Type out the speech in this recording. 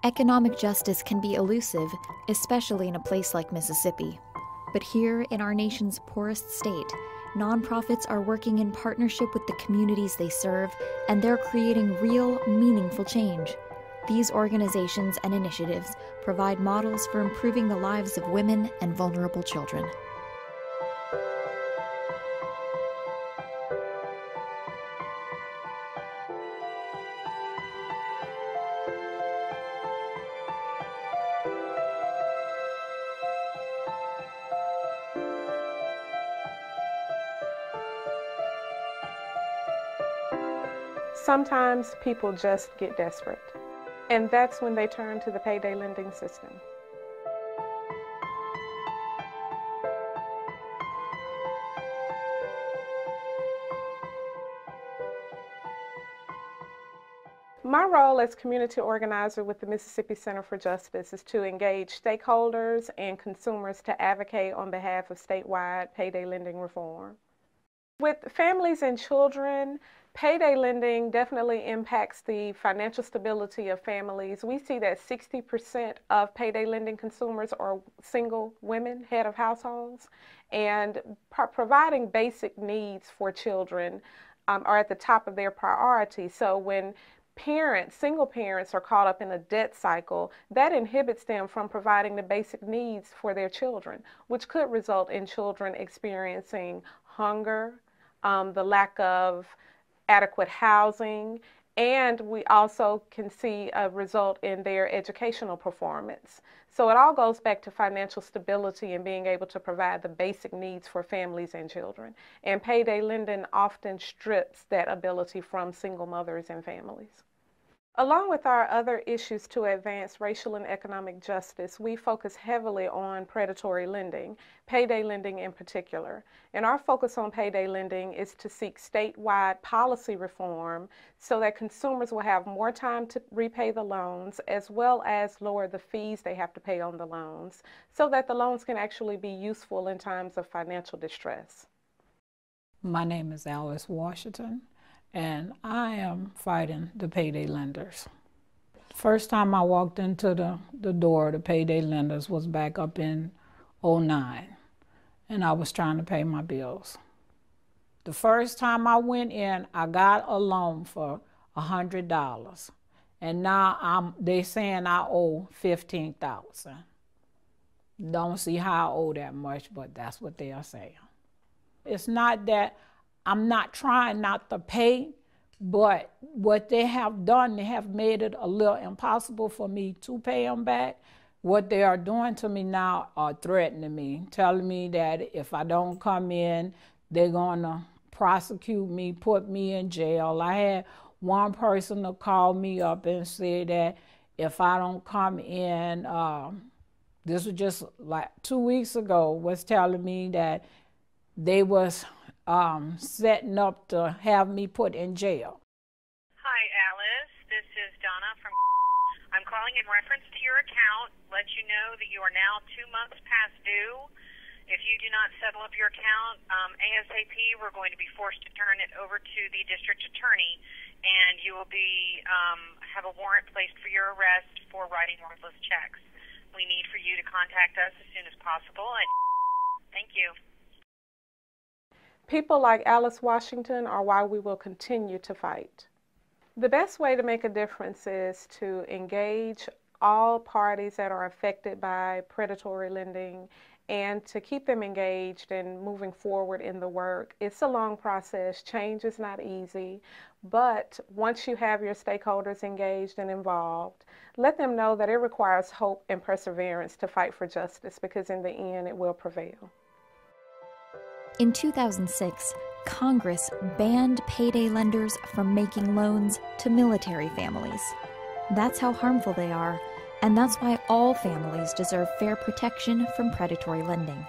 Economic justice can be elusive, especially in a place like Mississippi. But here, in our nation's poorest state, nonprofits are working in partnership with the communities they serve, and they're creating real, meaningful change. These organizations and initiatives provide models for improving the lives of women and vulnerable children. Sometimes people just get desperate, and that's when they turn to the payday lending system. My role as community organizer with the Mississippi Center for Justice is to engage stakeholders and consumers to advocate on behalf of statewide payday lending reform. With families and children, payday lending definitely impacts the financial stability of families. We see that 60% of payday lending consumers are single women, head of households, and providing basic needs for children are at the top of their priority. So when single parents are caught up in a debt cycle, that inhibits them from providing the basic needs for their children, which could result in children experiencing hunger, the lack of adequate housing, and we also can see a result in their educational performance. So it all goes back to financial stability and being able to provide the basic needs for families and children. And payday lending often strips that ability from single mothers and families. Along with our other issues to advance racial and economic justice, we focus heavily on predatory lending, payday lending in particular. And our focus on payday lending is to seek statewide policy reform so that consumers will have more time to repay the loans, as well as lower the fees they have to pay on the loans, so that the loans can actually be useful in times of financial distress. My name is Alice Washington, and I am fighting the payday lenders. First time I walked into the door of the payday lenders was back up in '09, and I was trying to pay my bills. The first time I went in, I got a loan for $100, and now they saying I owe $15,000. Don't see how I owe that much, but that's what they are saying. It's not that I'm not trying not to pay, but what they have done, they have made it a little impossible for me to pay them back. What they are doing to me now are threatening me, telling me that if I don't come in, they're going to prosecute me, put me in jail. I had one person to call me up and say that if I don't come in, this was just like 2 weeks ago, was telling me that they was setting up to have me put in jail. Hi, Alice. This is Donna from. I'm calling in reference to your account. Let you know that you are now 2 months past due. If you do not settle up your account ASAP, we're going to be forced to turn it over to the district attorney, and you will be have a warrant placed for your arrest for writing worthless checks. We need for you to contact us as soon as possible. And thank you. People like Alice Washington are why we will continue to fight. The best way to make a difference is to engage all parties that are affected by predatory lending and to keep them engaged and moving forward in the work. It's a long process. Change is not easy, but once you have your stakeholders engaged and involved, let them know that it requires hope and perseverance to fight for justice, because in the end it will prevail. In 2006, Congress banned payday lenders from making loans to military families. That's how harmful they are, and that's why all families deserve fair protection from predatory lending.